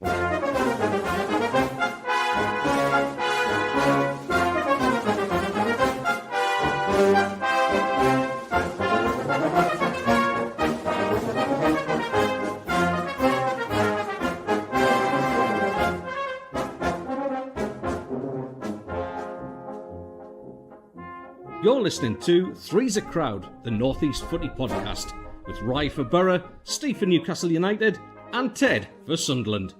You're listening to Three's a Crowd, the North East Footy Podcast, with Rye for Borough, Steve for Newcastle United, and Ted for Sunderland.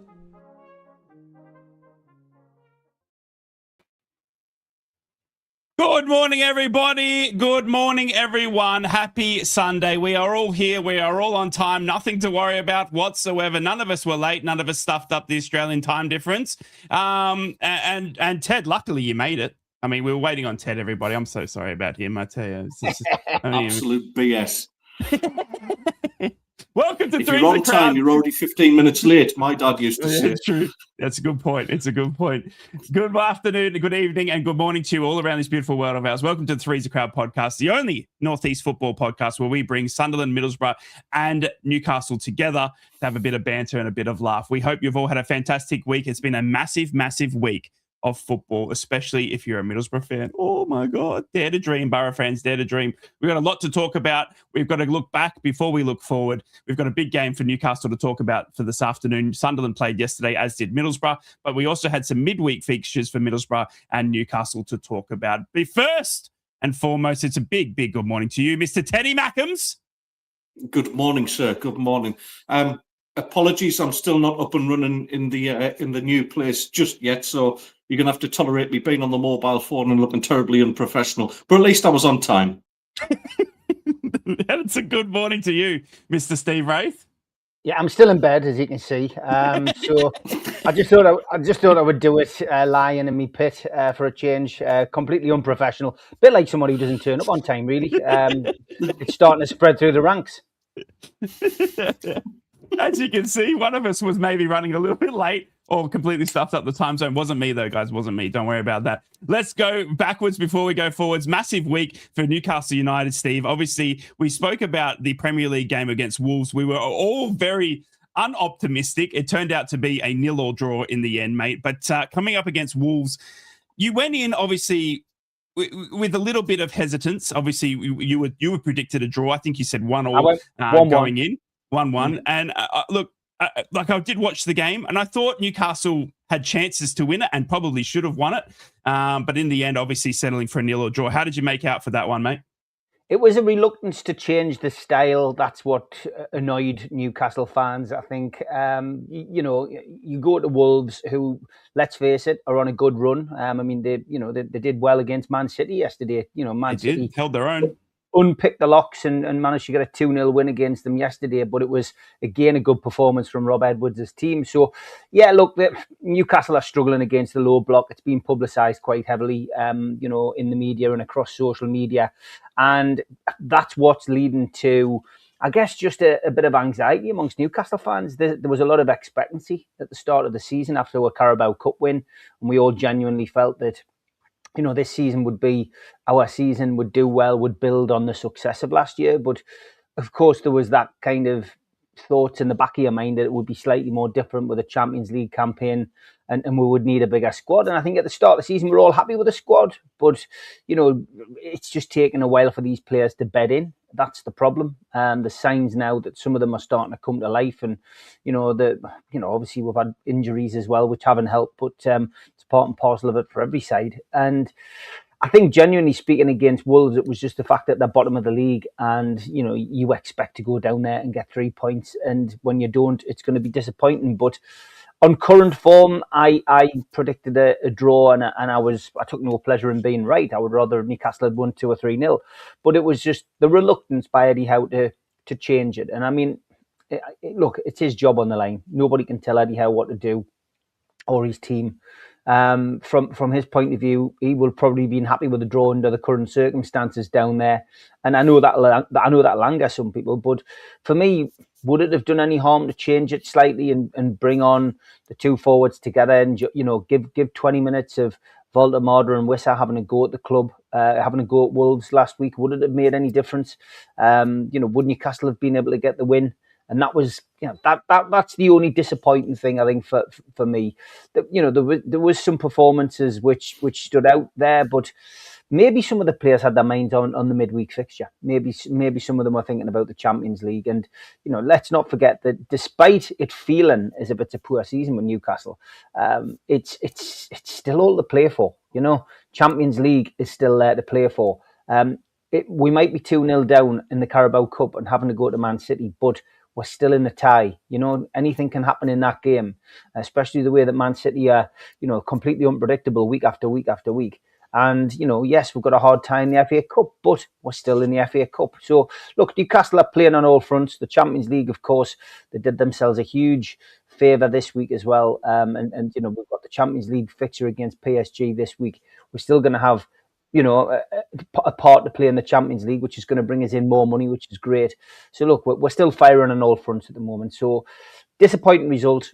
Good morning, everybody. Good morning, everyone. Happy Sunday. We are all here. We are all on time. Nothing to worry about whatsoever. None of us were late. None of us stuffed up the Australian time difference. And Ted, luckily you made it. I mean, we were waiting on Ted, everybody. I'm so sorry about him, I tell you. Absolute BS. Welcome to If Three's you're on a Crowd. time, you're already 15 minutes late, my dad used to say. It's true. That's a good point. It's a good point. Good afternoon, good evening, and good morning to you all around this beautiful world of ours. Welcome to the Three's a Crowd podcast, the only Northeast football podcast where we bring Sunderland, Middlesbrough, and Newcastle together to have a bit of banter and a bit of laugh. We hope you've all had a fantastic week. It's been a massive, massive week of football, especially if you're a Middlesbrough fan. Oh my God, dare to dream, Borough fans, dare to dream. We've got a lot to talk about. We've got to look back before we look forward. We've got a big game for Newcastle to talk about for this afternoon. Sunderland played yesterday, as did Middlesbrough, but we also had some midweek fixtures for Middlesbrough and Newcastle to talk about. But first and foremost, it's a big, big good morning to you, Mr. Teddy Mackams. Good morning, sir. Good morning. Apologies, I'm still not up and running in the new place just yet, so you're going to have to tolerate me being on the mobile phone and looking terribly unprofessional. But at least I was on time. That's a good morning to you, Mr. Steve Wraith. Yeah, I'm still in bed, as you can see. So I just thought I would do it lying in my pit for a change. Completely unprofessional, a bit like somebody who doesn't turn up on time. Really, it's starting to spread through the ranks. As you can see, one of us was maybe running a little bit late or completely stuffed up the time zone. Wasn't me, though, guys. Wasn't me. Don't worry about that. Let's go backwards before we go forwards. Massive week for Newcastle United, Steve. Obviously, we spoke about the Premier League game against Wolves. We were all very unoptimistic. It turned out to be a 0-0 draw in the end, mate. But coming up against Wolves, you went in, obviously, with a little bit of hesitance. Obviously, you were predicted a draw. I think you said 1-1 going in. 1-1. And look, I did watch the game and I thought Newcastle had chances to win it and probably should have won it. But in the end, obviously settling for a 0-0 draw. How did you make out for that one, mate? It was a reluctance to change the style. That's what annoyed Newcastle fans, I think. You go to Wolves, who, let's face it, are on a good run. I mean, they did well against Man City yesterday. Man City held their own. Unpicked the locks and managed to get a 2-0 win against them yesterday. But it was, again, a good performance from Rob Edwards' team. So, yeah, look, Newcastle are struggling against the low block. It's been publicised quite heavily, in the media and across social media. And that's what's leading to, I guess, just a bit of anxiety amongst Newcastle fans. There was a lot of expectancy at the start of the season after a Carabao Cup win. And we all genuinely felt that this season would be our season, would do well, would build on the success of last year. But of course, there was that kind of thoughts in the back of your mind that it would be slightly more different with a Champions League campaign and we would need a bigger squad. And I think at the start of the season, we're all happy with the squad. But, it's just taken a while for these players to bed in. That's the problem. The signs now that some of them are starting to come to life. And, obviously we've had injuries as well, which haven't helped. But it's part and parcel of it for every side. And I think genuinely speaking against Wolves, it was just the fact that they're bottom of the league and, you expect to go down there and get 3 points. And when you don't, it's going to be disappointing. But on current form, I predicted a draw and I took no pleasure in being right. I would rather Newcastle had won 2 or 3-0. But it was just the reluctance by Eddie Howe to change it. And I mean, look, it's his job on the line. Nobody can tell Eddie Howe what to do or his team. From his point of view, he will probably be happy with the draw under the current circumstances down there. And I know that'll anger some people, but for me, would it have done any harm to change it slightly and bring on the two forwards together and give 20 minutes of Voldemar and Wissa having a go at the club, having a go at Wolves last week? Would it have made any difference? Would Newcastle have been able to get the win and that was, that's the only disappointing thing I think for me. That, there was some performances which stood out there, but maybe some of the players had their minds on the midweek fixture. Maybe some of them were thinking about the Champions League. And, let's not forget that despite it feeling as if it's a poor season with Newcastle, it's still all to play for. Champions League is still there to play for. We might be 2-0 down in the Carabao Cup and having to go to Man City, but we're still in a tie. Anything can happen in that game, especially the way that Man City are, completely unpredictable week after week after week. And, yes, we've got a hard time in the FA Cup, but we're still in the FA Cup. So, look, Newcastle are playing on all fronts. The Champions League, of course, they did themselves a huge favour this week as well. And we've got the Champions League fixture against PSG this week. We're still going to have, a part to play in the Champions League, which is going to bring us in more money, which is great. So, look, we're still firing on all fronts at the moment. So, disappointing result.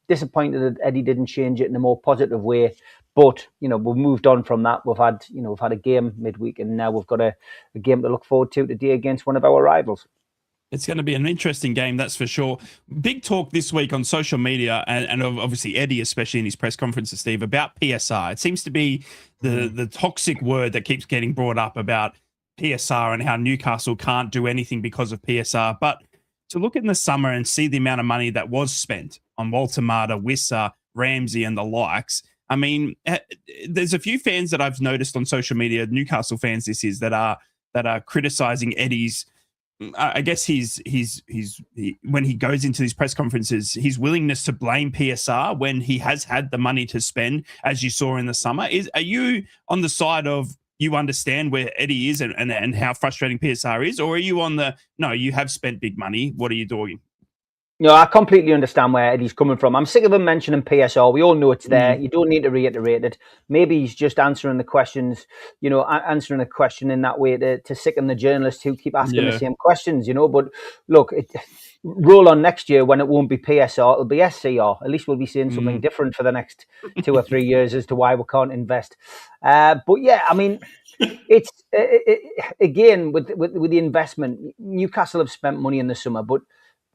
Disappointed that Eddie didn't change it in a more positive way. But, we've moved on from that. We've had a game midweek, and now we've got a game to look forward to today against one of our rivals. It's going to be an interesting game, that's for sure. Big talk this week on social media, and obviously Eddie, especially in his press conferences, Steve, about PSR. It seems to be the toxic word that keeps getting brought up about PSR and how Newcastle can't do anything because of PSR. But to look in the summer and see the amount of money that was spent on Walter Mata, Wissa, Ramsey, and the likes, I mean, there's a few fans that I've noticed on social media, Newcastle fans this is, that are criticizing Eddie's, I guess when he goes into these press conferences, his willingness to blame PSR when he has had the money to spend, as you saw in the summer. Are you on the side of you understand where Eddie is and how frustrating PSR is, or are you on the, no, you have spent big money, what are you doing? I completely understand where Eddie's coming from. I'm sick of him mentioning PSR. We all know it's there. You don't need to reiterate it. Maybe he's just answering the questions, answering a question in that way to sicken the journalists who keep asking the same questions, But look, roll on next year when it won't be PSR, it'll be SCR. At least we'll be seeing something different for the next 2 or 3 years as to why we can't invest. But yeah, I mean, it's again with the investment. Newcastle have spent money in the summer, but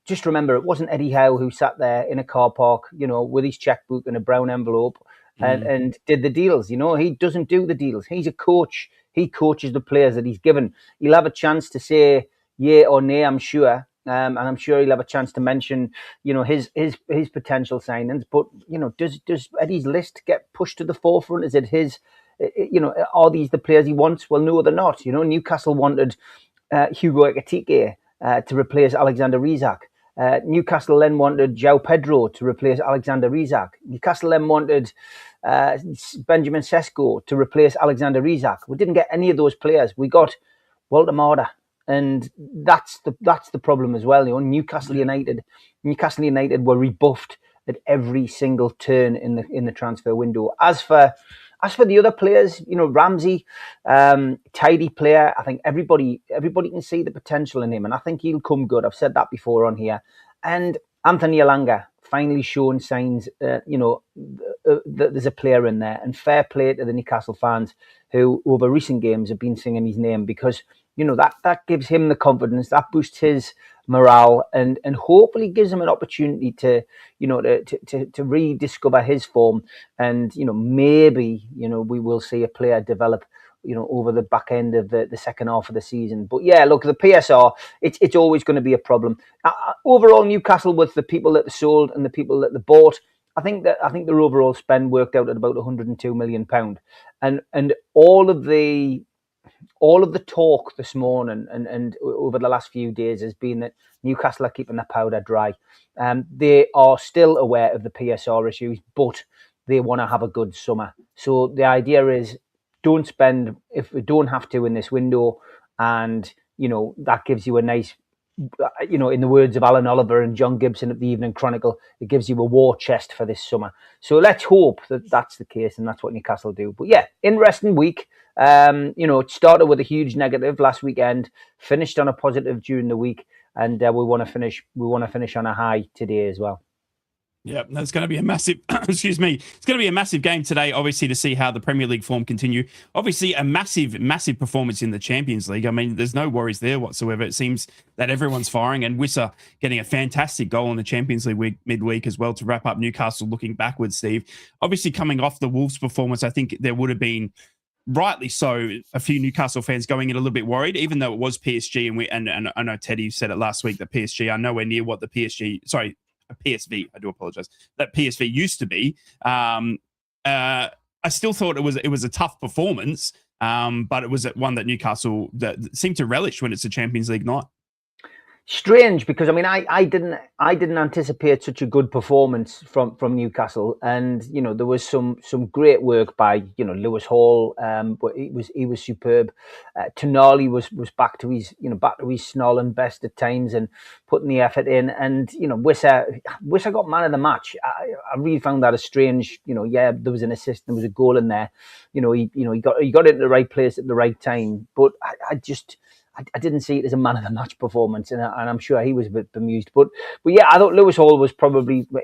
just remember, it wasn't Eddie Howe who sat there in a car park, with his checkbook and a brown envelope and did the deals. He doesn't do the deals. He's a coach. He coaches the players that he's given. He'll have a chance to say yay or nay, I'm sure. And I'm sure he'll have a chance to mention, his potential signings. But, does Eddie's list get pushed to the forefront? Is it his, are these the players he wants? Well, no, they're not. Newcastle wanted Hugo Ekitike to replace Alexander Isak. Newcastle then wanted João Pedro to replace Alexander Isak. Newcastle then wanted Benjamin Sesko to replace Alexander Isak. We didn't get any of those players. We got Walter Mata, and that's the problem as well. Newcastle United were rebuffed at every single turn in the transfer window. As for the other players, Ramsey, tidy player. I think everybody can see the potential in him, and I think he'll come good. I've said that before on here. And Anthony Elanga finally showing signs, that there's a player in there. And fair play to the Newcastle fans who, over recent games, have been singing his name because that gives him the confidence, that boosts his morale, and hopefully gives him an opportunity to rediscover his form, and maybe we will see a player develop over the back end of the second half of the season. But yeah, look, the PSR, it's always going to be a problem. Overall, Newcastle, with the people that they sold and the people that they bought, I think their overall spend worked out at about £102 million, and all of the talk this morning and over the last few days has been that Newcastle are keeping their powder dry. They are still aware of the PSR issues, but they want to have a good summer. So the idea is, don't spend if we don't have to in this window, and that gives you a nice, in the words of Alan Oliver and John Gibson at the Evening Chronicle, it gives you a war chest for this summer. So let's hope that that's the case, and that's what Newcastle do. But yeah, interesting week. It started with a huge negative last weekend, finished on a positive during the week, and we want to finish on a high today as well. Yeah, that's going to be a massive, excuse me, it's going to be a massive game today, obviously, to see how the Premier League form continue. Obviously, a massive, massive performance in the Champions League. I mean, there's no worries there whatsoever. It seems that everyone's firing, and Wissa getting a fantastic goal in the Champions League midweek as well to wrap up Newcastle looking backwards, Steve. Obviously, coming off the Wolves performance, I think there would have been, rightly so, a few Newcastle fans going in a little bit worried, even though it was PSG, and I know Teddy said it last week that PSG are nowhere near what the PSV, I do apologize, that PSV used to be. I still thought it was a tough performance, but it was one that Newcastle that seemed to relish when it's a Champions League night. Strange, because I mean, I didn't anticipate such a good performance from Newcastle, and there was some great work by Lewis Hall, but he was superb. Tonali was back to his snarling best at times and putting the effort in, and Wissa got man of the match. I really found that a strange. There was an assist, there was a goal in there. He got into the right place at the right time, but I didn't see it as a man of the match performance, and I'm sure he was a bit bemused. But yeah, I thought Lewis Hall was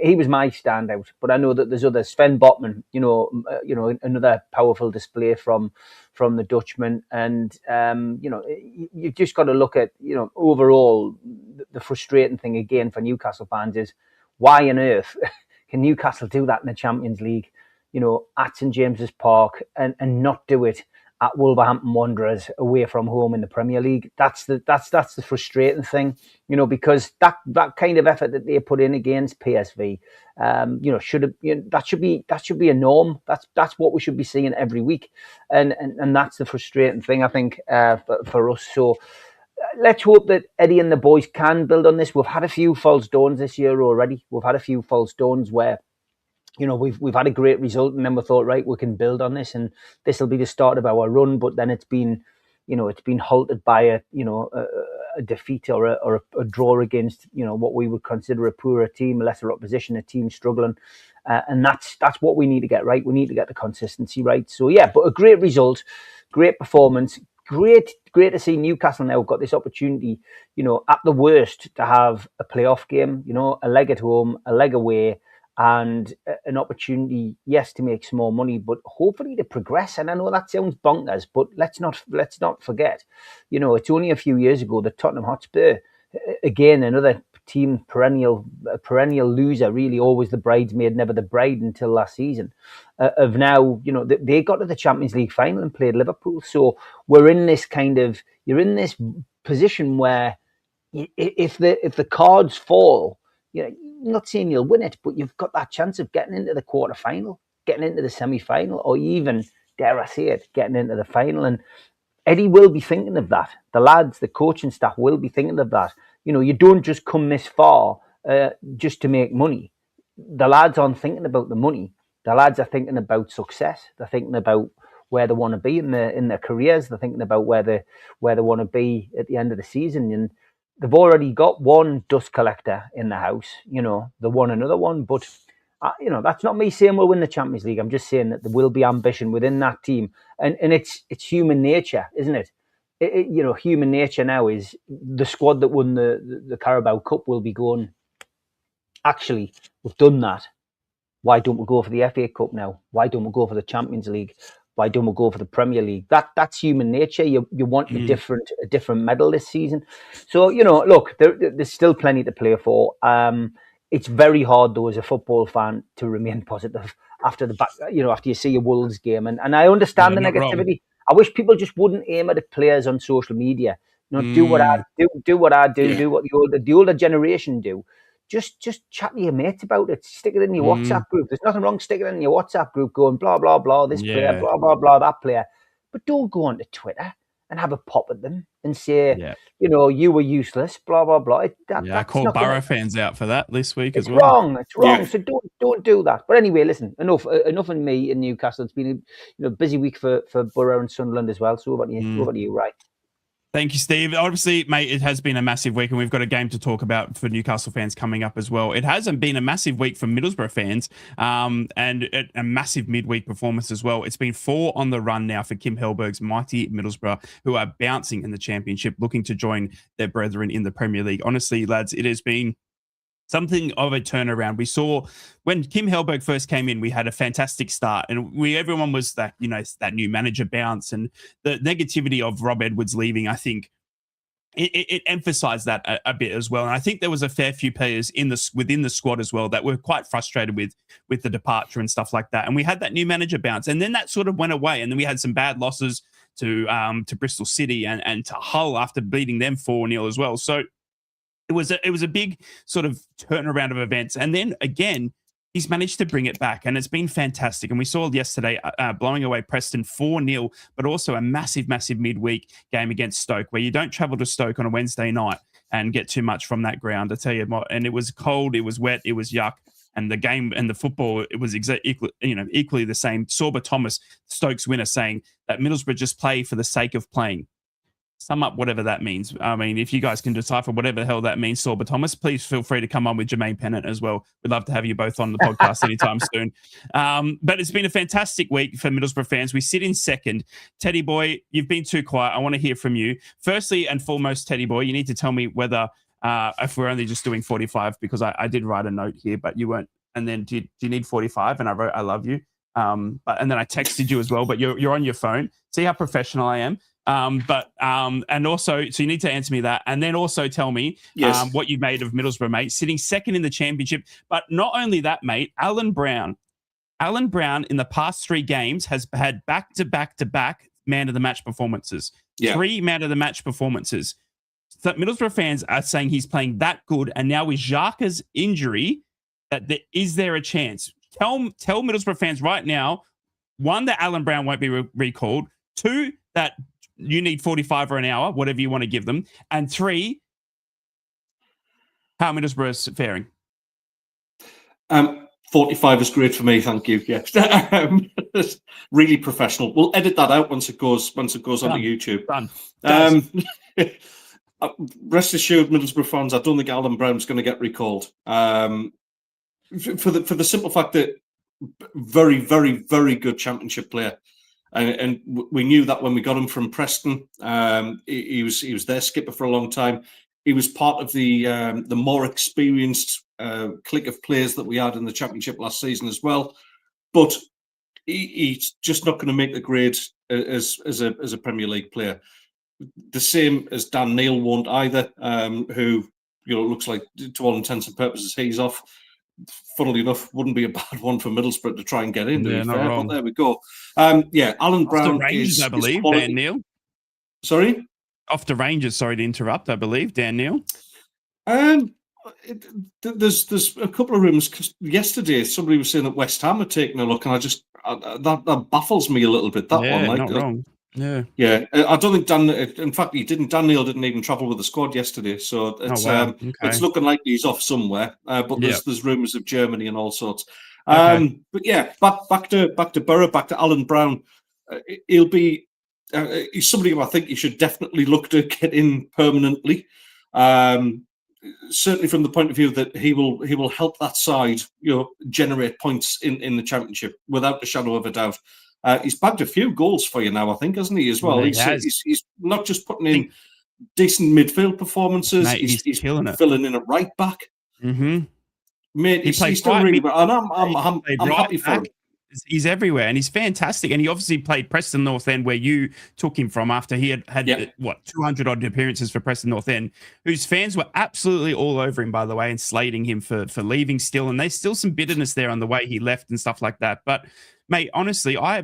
he was my standout. But I know that there's others. Sven Botman, another powerful display from the Dutchman, and you've just got to look at overall the frustrating thing again for Newcastle fans is why on earth can Newcastle do that in the Champions League, at St James's Park and not do it at Wolverhampton Wanderers away from home in the Premier League. That's the frustrating thing, because that kind of effort that they put in against PSV, that should be a norm. That's what we should be seeing every week, and that's the frustrating thing, I think, for us. So let's hope that Eddie and the boys can build on this. We've had a few false dawns this year already. We've had a few false dawns where we've had a great result, and then we thought, right, we can build on this, and this will be the start of our run. But then it's been halted by a defeat or a draw against what we would consider a poorer team, a lesser opposition, a team struggling, and that's what we need to get right. We need to get the consistency right. So yeah, but a great result, great performance, great to see Newcastle now got this opportunity, at the worst to have a playoff game, a leg at home, a leg away, and an opportunity, yes, to make some more money, but hopefully to progress. And I know that sounds bonkers, but let's not forget, it's only a few years ago that Tottenham Hotspur, again, another team, perennial loser, really always the bridesmaid, never the bride until last season, of now, they got to the Champions League final and played Liverpool. So you're in this position where if the cards fall, I'm not saying you'll win it, but you've got that chance of getting into the quarter-final, getting into the semi-final, or even, dare I say it, getting into the final. And Eddie will be thinking of that. The lads, the coaching staff will be thinking of that. You don't just come this far just to make money. The lads aren't thinking about the money. The lads are thinking about success. They're thinking about where they want to be in their careers. They're thinking about where they want to be at the end of the season. And they've already got one dust collector in the house, they want another one. But, that's not me saying we'll win the Champions League. I'm just saying that there will be ambition within that team. And it's human nature, isn't it? Human nature now is the squad that won the Carabao Cup will be going, actually, we've done that. Why don't we go for the FA Cup now? Why don't we go for the Champions League? Why don't we go for the Premier League? That's human nature. You want a different medal this season. So, look, there's still plenty to play for. It's very hard, though, as a football fan to remain positive after after you see a Wolves game. And I understand the negativity. I wish people just wouldn't aim at the players on social media. Do what I do, do what the older generation do. Just chat to your mates about it. Stick it in your WhatsApp group. There's nothing wrong sticking it in your WhatsApp group going blah, blah, blah, this player, blah, blah, blah, that player. But don't go onto Twitter and have a pop at them and say, you were useless, blah, blah, blah. I called Borough fans out for that this week as well. It's wrong. Yeah. So don't do that. But anyway, listen, enough on me in Newcastle. It's been a busy week for Borough and Sunderland as well. So what about you, right? Thank you, Steve. Obviously, mate, it has been a massive week, and we've got a game to talk about for Newcastle fans coming up as well. It hasn't been a massive week for Middlesbrough fans, and a massive midweek performance as well. It's been 4 on the run now for Kim Hellberg's mighty Middlesbrough, who are bouncing in the Championship, looking to join their brethren in the Premier League. Honestly, lads, it has been something of a turnaround. We saw when Kim Hellberg first came in, we had a fantastic start, and everyone was that, that new manager bounce, and the negativity of Rob Edwards leaving, I think it emphasized that a bit as well. And I think there was a fair few players within the squad as well that were quite frustrated with the departure and stuff like that. And we had that new manager bounce, and then that sort of went away. And then we had some bad losses to Bristol City and to Hull after beating them 4-0 as well. So it was a big sort of turnaround of events. And then again, he's managed to bring it back, and it's been fantastic. And we saw yesterday blowing away Preston 4-0, but also a massive, massive midweek game against Stoke, where you don't travel to Stoke on a Wednesday night and get too much from that ground. I tell you what, and it was cold, it was wet, it was yuck. And the game and the football, it was equally the same. Sorba Thomas, Stokes winner, saying that Middlesbrough just play for the sake of playing. Sum up whatever that means. I mean, if you guys can decipher whatever the hell that means, Sorba Thomas, please feel free to come on with Jermaine Pennant as well. We'd love to have you both on the podcast anytime soon. But it's been a fantastic week for Middlesbrough fans. We sit in second. Teddy boy, you've been too quiet. I want to hear from you. Firstly and foremost, Teddy boy, you need to tell me whether if we're only just doing 45, because I did write a note here, but you weren't. And then do you need 45? And I wrote, I love you. And then I texted you as well, but you're on your phone. See how professional I am. And also, so you need to answer me that, and then also tell me what you made of Middlesbrough, mate, sitting second in the championship. But not only that, mate, Alan Brown in the past 3 games has had back-to-back man of the match performances. 3 man of the match performances. So Middlesbrough fans are saying he's playing that good, and now with Xhaka's injury, is there a chance? Tell Middlesbrough fans right now, 1, that Alan Brown won't be recalled. 2, that you need 45 or an hour, whatever you want to give them. And 3, how Middlesbrough is faring. 45 is great for me, thank you. Yeah, really professional. We'll edit that out once it goes onto YouTube. Done. Rest assured, Middlesbrough fans, I don't think Alan Brown's going to get recalled. For the simple fact that very, very, very good championship player. And we knew that when we got him from Preston. He was their skipper for a long time. He was part of the more experienced clique of players that we had in the Championship last season as well. But he's just not going to make the grade as a Premier League player. The same as Dan Neil won't either, who looks like, to all intents and purposes, he's off. Funnily enough, wouldn't be a bad one for Middlesbrough to try and get in. Yeah, not wrong. But there we go. Alan Brown off the Rangers, I believe, Dan Neil. Sorry? Off the Rangers, sorry to interrupt, I believe, Dan Neil. There's a couple of rumours. Cause yesterday, somebody was saying that West Ham are taking a look, and that baffles me a little bit, that one. Like, not wrong. Yeah. I don't think Dan. In fact, Dan Neil didn't even travel with the squad yesterday, so it's it's looking like he's off somewhere. But there's rumours of Germany and all sorts. But yeah, back to Borough, back to Alan Brown. He'll be he's somebody who I think you should definitely look to get in permanently. Certainly from the point of view that he will help that side, generate points in the Championship without a shadow of a doubt. He's bagged a few goals for you now, I think, hasn't he, as well? Yeah, he's not just putting in decent midfield performances, mate, he's filling in a right back. Mm-hmm. Mate, he's doing really well, and I'm happy for him. He's everywhere, and he's fantastic. And he obviously played Preston North End, where you took him from after he had 200-odd appearances for Preston North End, whose fans were absolutely all over him, by the way, and slating him for leaving still. And there's still some bitterness there on the way he left and stuff like that. But mate, honestly, I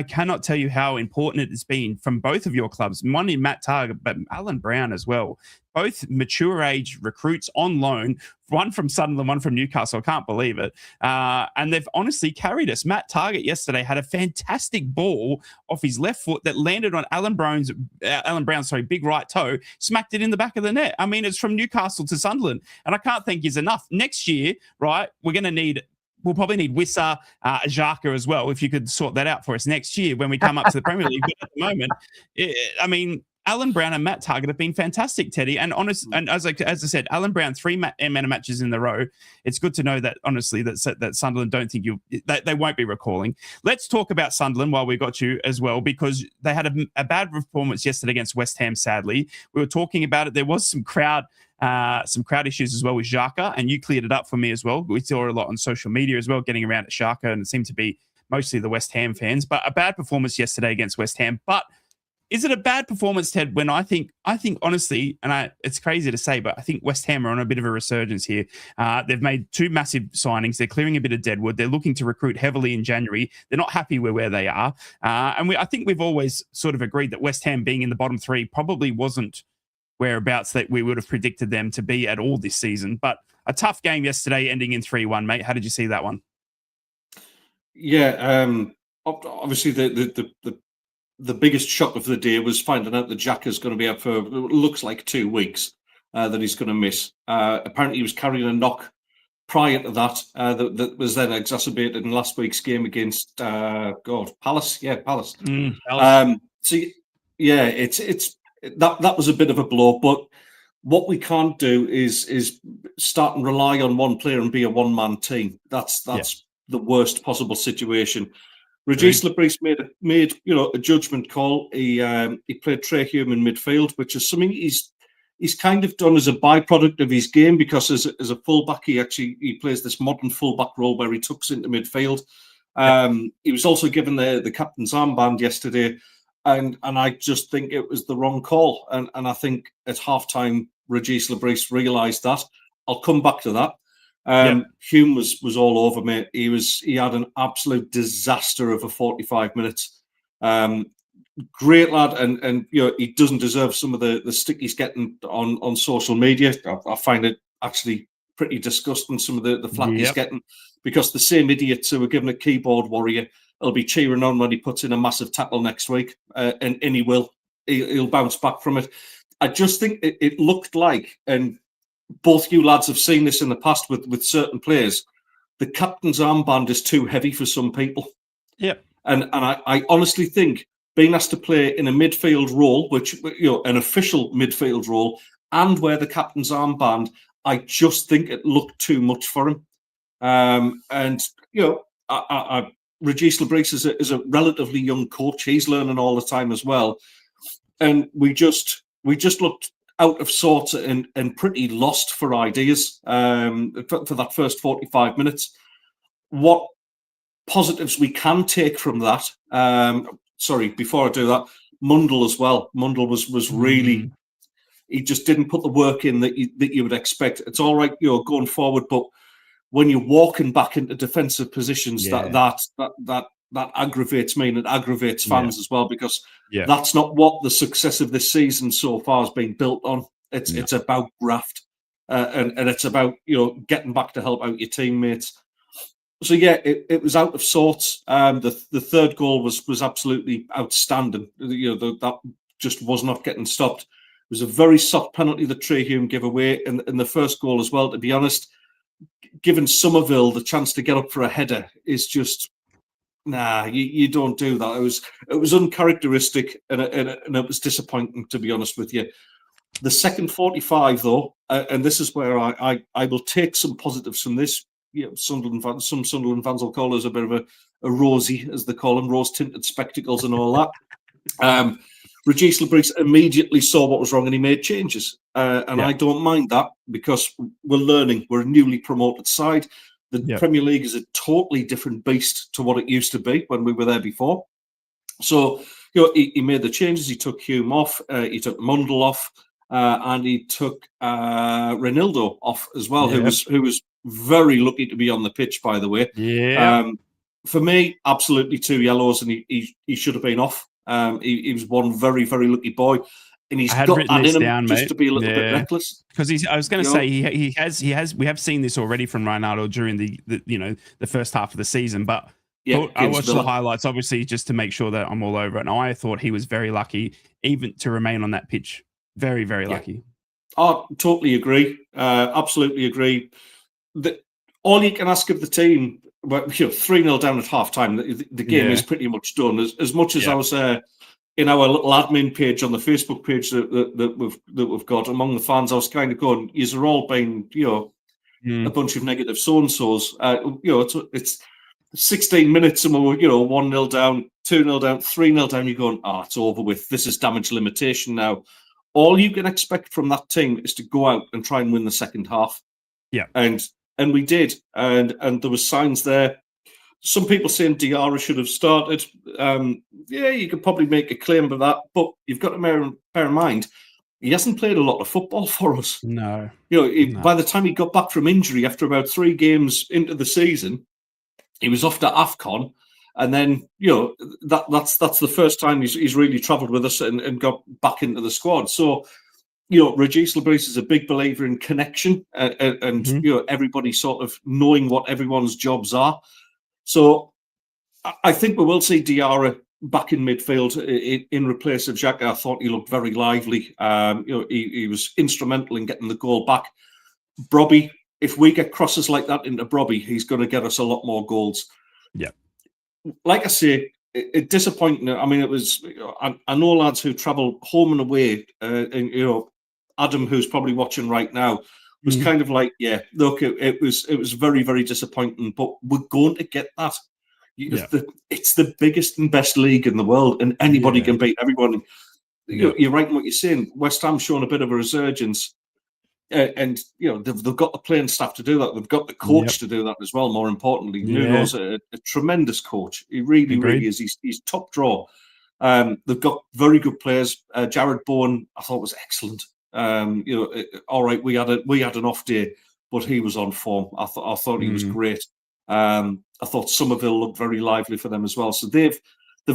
cannot tell you how important it has been from both of your clubs. One in Matt Target, but Alan Brown as well. Both mature age recruits on loan, one from Sunderland, one from Newcastle. I can't believe it. And they've honestly carried us. Matt Target yesterday had a fantastic ball off his left foot that landed on Alan Brown's big right toe, smacked it in the back of the net. I mean, it's from Newcastle to Sunderland. And I can't thank you enough. Next year, right, we'll probably need Wissa, Xhaka as well, if you could sort that out for us next year when we come up to the Premier League. But at the moment, Alan Brown and Matt Target have been fantastic, Teddy. And as I said, Alan Brown, 3 man of matches in the row. It's good to know that, honestly, that Sunderland don't think they won't be recalling. Let's talk about Sunderland while we got you as well, because they had a bad performance yesterday against West Ham, sadly. We were talking about it. There was some crowd some crowd issues as well with Xhaka, and you cleared it up for me as well. We saw a lot on social media as well, getting around at Xhaka, and it seemed to be mostly the West Ham fans. But a bad performance yesterday against West Ham. But is it a bad performance, Ted, when I think honestly, and it's crazy to say, but I think West Ham are on a bit of a resurgence here. They've made 2 massive signings. They're clearing a bit of deadwood. They're looking to recruit heavily in January. They're not happy with where they are. I think we've always sort of agreed that West Ham being in the bottom 3 probably wasn't whereabouts that we would have predicted them to be at all this season. But a tough game yesterday ending in 3-1, mate. How did you see that one? Yeah, obviously the biggest shock of the day was finding out that Xhaka is going to be out for looks like 2 weeks, that he's going to miss. Apparently, he was carrying a knock prior to that, that was then exacerbated in last week's game against Palace. Yeah, Palace. Palace. So yeah, it's that was a bit of a blow. But what we can't do is start and rely on one player and be a one-man team. That's the worst possible situation. Regis Lebris made a judgment call. He played Trey Hume in midfield, which is something he's kind of done as a byproduct of his game, because as a fullback he plays this modern fullback role where he tucks into midfield. He was also given the captain's armband yesterday, and I just think it was the wrong call. And I think at halftime Regis Lebris realised that. I'll come back to that. Hume was all over me. He had an absolute disaster of a 45 minutes. Great lad, and he doesn't deserve some of the stick he's getting on social media. I find it actually pretty disgusting, some of the flack he's getting, because the same idiots who were given a keyboard warrior will be cheering on when he puts in a massive tackle next week, and he will. He'll bounce back from it. I just think it looked like, and both you lads have seen this in the past with certain players, the captain's armband is too heavy for some people. And I honestly think being asked to play in a midfield role, which an official midfield role, and wear the captain's armband, I just think it looked too much for him. Regis Lebris is a relatively young coach. He's learning all the time as well, and we just looked out of sorts and pretty lost for ideas for that first 45 minutes. What positives we can take from that? Before I do that, Mundle as well. Mundle was really, he just didn't put the work in that you would expect. It's all right, going forward, but when you're walking back into defensive positions, that aggravates me, and it aggravates fans as well, because that's not what the success of this season so far has been built on. It's about graft, and it's about getting back to help out your teammates. So it was out of sorts. The third goal was absolutely outstanding. That just was not getting stopped. It was a very soft penalty that Trey Hume gave away in the first goal as well. To be honest, giving Somerville the chance to get up for a header is just. Nah, you don't do that. It was uncharacteristic, and it was disappointing, to be honest with you. The second 45, though, and this is where I will take some positives from this. Some Sunderland fans will call us a bit of a rosy, as they call them, rose-tinted spectacles and all that. Regis Lebris immediately saw what was wrong, and he made changes. I don't mind that, because we're learning. We're a newly promoted side. The Premier League is a totally different beast to what it used to be when we were there before. So, he made the changes. He took Hume off. He took Mundle off, and he took Reinildo off as well, who was very lucky to be on the pitch, by the way. For me, absolutely 2 yellows, and he should have been off. He was one very, very lucky boy. And he's got that in him down, just to be a little bit reckless. Because I was going to say he has. We have seen this already from Ronaldo during the first half of the season. But I watched the highlights, obviously, just to make sure that I'm all over it. And I thought he was very lucky, even to remain on that pitch. Very, very lucky. I totally agree. Absolutely agree. All you can ask of the team, 3-0 down at half time, the game is pretty much done. As much as I was in our little admin page on the Facebook page that we've got among the fans, I was kind of going, "Yous are all being, a bunch of negative so and so's." It's 16 minutes and we're 1-0 down, 2-0 down, 3-0 down. You're going, "Ah, it's over with. This is damage limitation now." all you can expect from that team is to go out and try and win the second half. Yeah. And we did. And there was signs there. Some people saying Diarra should have started. Yeah, you could probably make a claim of that, but you've got to bear in mind, he hasn't played a lot of football for us. No. By the time he got back from injury after about 3 games into the season, he was off to AFCON. And then, that's the first time he's really travelled with us and got back into the squad. So, Regis Labrise is a big believer in connection and everybody sort of knowing what everyone's jobs are. So I think we will see Diarra back in midfield in replace of Xhaka. I thought he looked very lively. He was instrumental in getting the goal back. Brobby, if we get crosses like that into Brobby, he's going to get us a lot more goals. Yeah. Like I say, it disappointing. I mean, it was. I know lads who travel home and away, and Adam, who's probably watching right now, was kind of like, yeah, look, it was very, very disappointing, but we're going to get that. It's the biggest and best league in the world, and anybody can beat everyone. You're right in what you're saying. West Ham's shown a bit of a resurgence, and they've got the playing staff to do that. They've got the coach to do that as well. More importantly, Nuno's a tremendous coach. He really is. He's top draw. They've got very good players. Jared Bowen, I thought, was excellent. All right, we had an off day, but he was on form. I thought he was great. I thought Somerville looked very lively for them as well. So they've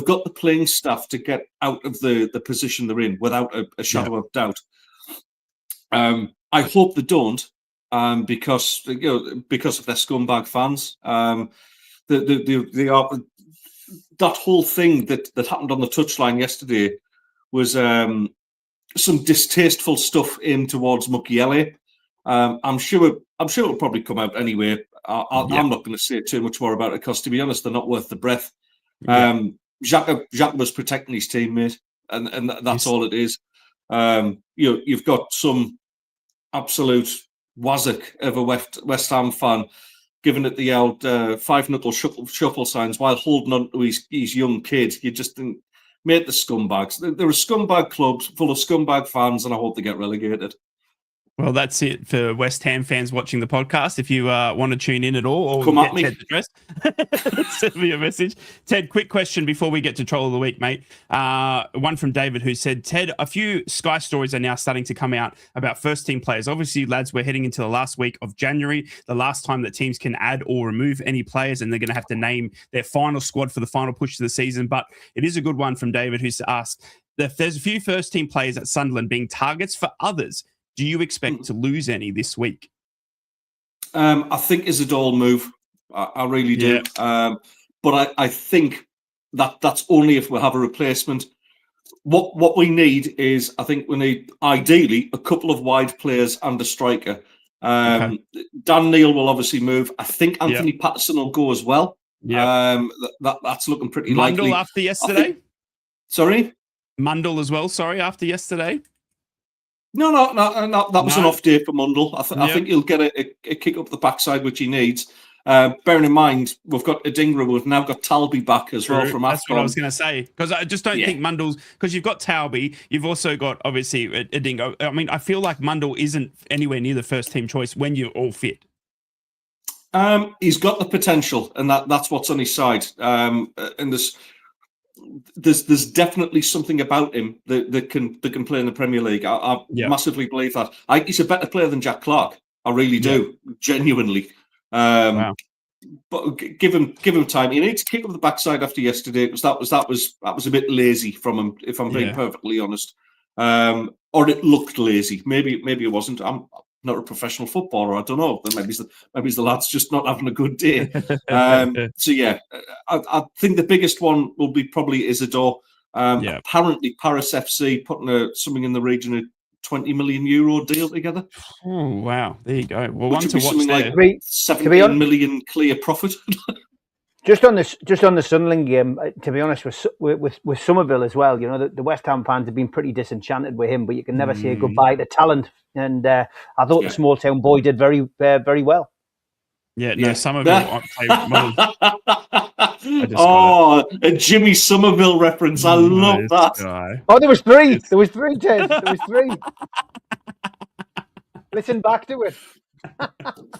got the playing staff to get out of the position they're in without a shadow of doubt. I hope they don't, because of their scumbag fans. They are, that whole thing that happened on the touchline yesterday was some distasteful stuff aimed towards Mukiele. I'm sure it'll probably come out anyway. I'm not going to say too much more about it because, to be honest, they're not worth the breath. Xhaka was protecting his teammate, and that's all it is. You've got some absolute wazzock of a West Ham fan giving it the old 5-knuckle shuffle signs while holding on to his young kid. You just think, mate, the scumbags. They're a scumbag club full of scumbag fans, and I hope they get relegated. Well, that's it for West Ham fans watching the podcast. If you want to tune in at all or come at me, Ted's address, send me a message. Ted, quick question before we get to Troll of the Week, mate. One from David who said, Ted, a few Sky stories are now starting to come out about first-team players. Obviously, lads, we're heading into the last week of January, the last time that teams can add or remove any players, and they're going to have to name their final squad for the final push to the season. But it is a good one from David who's asked, if there's a few first-team players at Sunderland being targets for others, do you expect to lose any this week? I think Isidore will move. I really do. But I think that's only if we have a replacement. What we need is, I think we need, ideally, a couple of wide players and a striker. Dan Neil will obviously move. I think Anthony Patterson will go as well. That's looking pretty likely. Mundell after yesterday? Sorry? Mundell as well, after yesterday? No. That was an off day for Mundell. I think he'll get a kick up the backside, which he needs. Bearing in mind, we've got Adingra, we've now got Talby back as well from AFCON. That's what I was going to say. Because I just don't think Mundell's... Because you've got Talby, you've also got, obviously, Adingra. I mean, I feel like Mundell isn't anywhere near the first-team choice when you're all fit. He's got the potential, and that's what's on his side. And there's definitely something about him that can play in the Premier League. I massively believe that. He's a better player than Jack Clark. I really do, genuinely. Wow. But give him time. He needs to kick up the backside after yesterday. That was a bit lazy from him, if I'm being perfectly honest. Or it looked lazy. Maybe it wasn't. I'm not a professional footballer. I don't know. Maybe the lad's just not having a good day. So yeah, I think the biggest one will be probably Isidore. Apparently Paris FC putting something in the region of €20 million deal together. Oh wow, there you go. Well, which one to watch there. Like 17 million clear profit. Just on the Sunderland game, to be honest, with Somerville as well, the West Ham fans have been pretty disenchanted with him, but you can never say goodbye to talent. And I thought the small town boy did very, very well. Yeah, no, Yeah. Somerville played one of A Jimmy Somerville reference. I love this that. guy. Oh, there was three. It's- There was three, Ted. There was three. Listen back to it.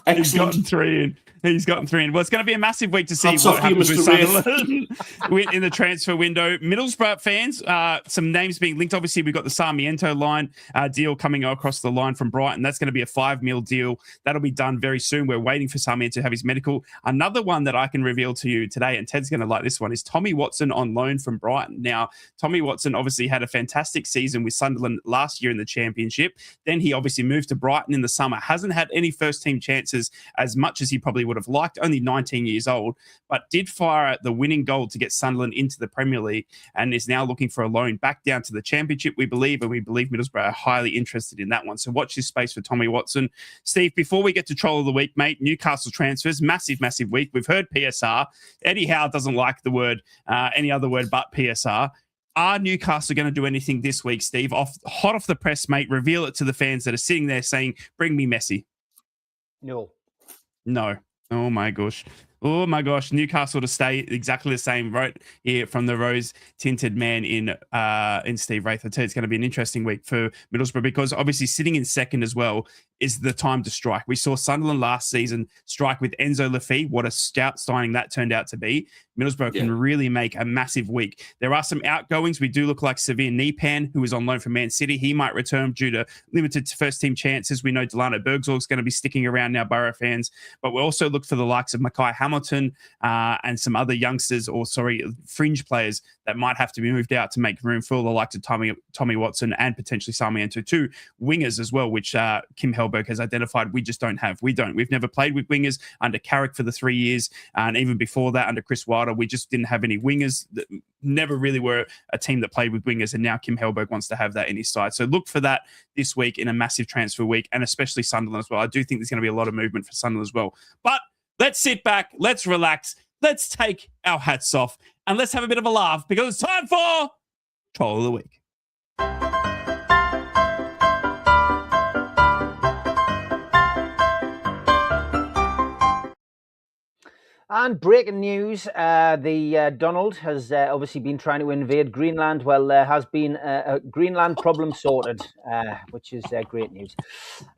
He's gotten Excellent. 3 in. He's gotten 3 in. Well, it's going to be a massive week to see Hats what off to you, happens with Mr. Wraith. Sunderland in the transfer window. Middlesbrough fans, some names being linked. Obviously, we've got the Sarmiento line deal coming across the line from Brighton. That's going to be a $5 million deal. That'll be done very soon. We're waiting for Sarmiento to have his medical. Another one that I can reveal to you today, and Ted's going to like this one, is Tommy Watson on loan from Brighton. Now, Tommy Watson obviously had a fantastic season with Sunderland last year in the Championship. Then he obviously moved to Brighton in the summer. Hasn't had any first-team chances as much as he probably would have liked, only 19 years old, but did fire the winning goal to get Sunderland into the Premier League and is now looking for a loan back down to the Championship, we believe, and we believe Middlesbrough are highly interested in that one. So watch this space for Tommy Watson. Steve, before we get to Troll of the Week, mate, Newcastle transfers, massive week. We've heard PSR. Eddie Howe doesn't like the word, any other word but PSR. Are Newcastle going to do anything this week, Steve? Hot off the press, mate. Reveal it to the fans that are sitting there saying, bring me Messi. No. Oh my gosh. Newcastle to stay exactly the same, right here from the rose-tinted man in Steve Wraith. I tell you, it's going to be an interesting week for Middlesbrough because obviously sitting in second as well is the time to strike. We saw Sunderland last season strike with Enzo Laffi. What a stout signing that turned out to be. Middlesbrough can really make a massive week. There are some outgoings. We do look like Severe Nipan, who is on loan from Man City. He might return due to limited first-team chances. We know Delano Bergzorg's going to be sticking around now, Borough fans. But we also look for the likes of Mackay Hamilton and some other youngsters fringe players that might have to be moved out to make room for the likes of Tommy Watson and potentially Sarmiento, two wingers as well, which Kim Hellberg has identified we just don't have. We've never played with wingers under Carrick for the 3 years, and even before that under Chris Wilder, we just didn't have any wingers. That never really were a team that played with wingers, and now Kim Hellberg wants to have that in his side. So look for that this week in a massive transfer week, and especially Sunderland as well. I do think there's going to be a lot of movement for Sunderland as well. But let's sit back, let's relax, let's take our hats off, and let's have a bit of a laugh because it's time for Troll of the Week. And breaking news, the Donald has obviously been trying to invade Greenland. Well, there has been a Greenland problem sorted, which is great news.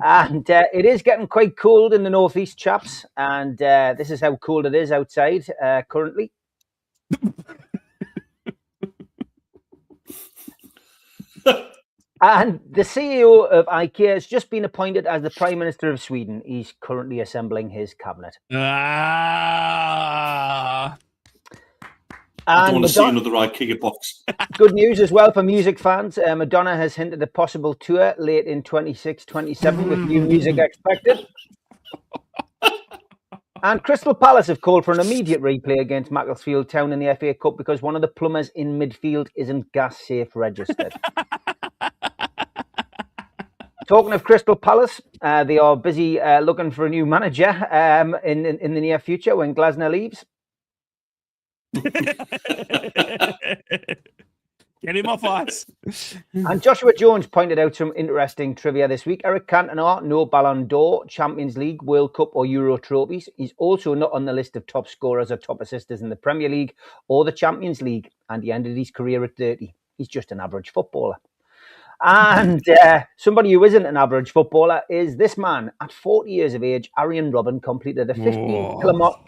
And it is getting quite cold in the northeast, chaps. And this is how cold it is outside currently. And the CEO of IKEA has just been appointed as the Prime Minister of Sweden. He's currently assembling his cabinet. I don't want to see another IKEA box. Good news as well for music fans. Madonna has hinted a possible tour late in 26-27 with new music expected. And Crystal Palace have called for an immediate replay against Macclesfield Town in the FA Cup because one of the plumbers in midfield isn't gas safe registered. Talking of Crystal Palace, they are busy looking for a new manager in the near future when Glasner leaves. Get him off ice. And Joshua Jones pointed out some interesting trivia this week. Eric Cantona, no Ballon d'Or, Champions League, World Cup or Euro trophies. He's also not on the list of top scorers or top assisters in the Premier League or the Champions League. And he ended his career at 30. He's just an average footballer. And somebody who isn't an average footballer is this man. At 40 years of age, Arjen Robben completed a 15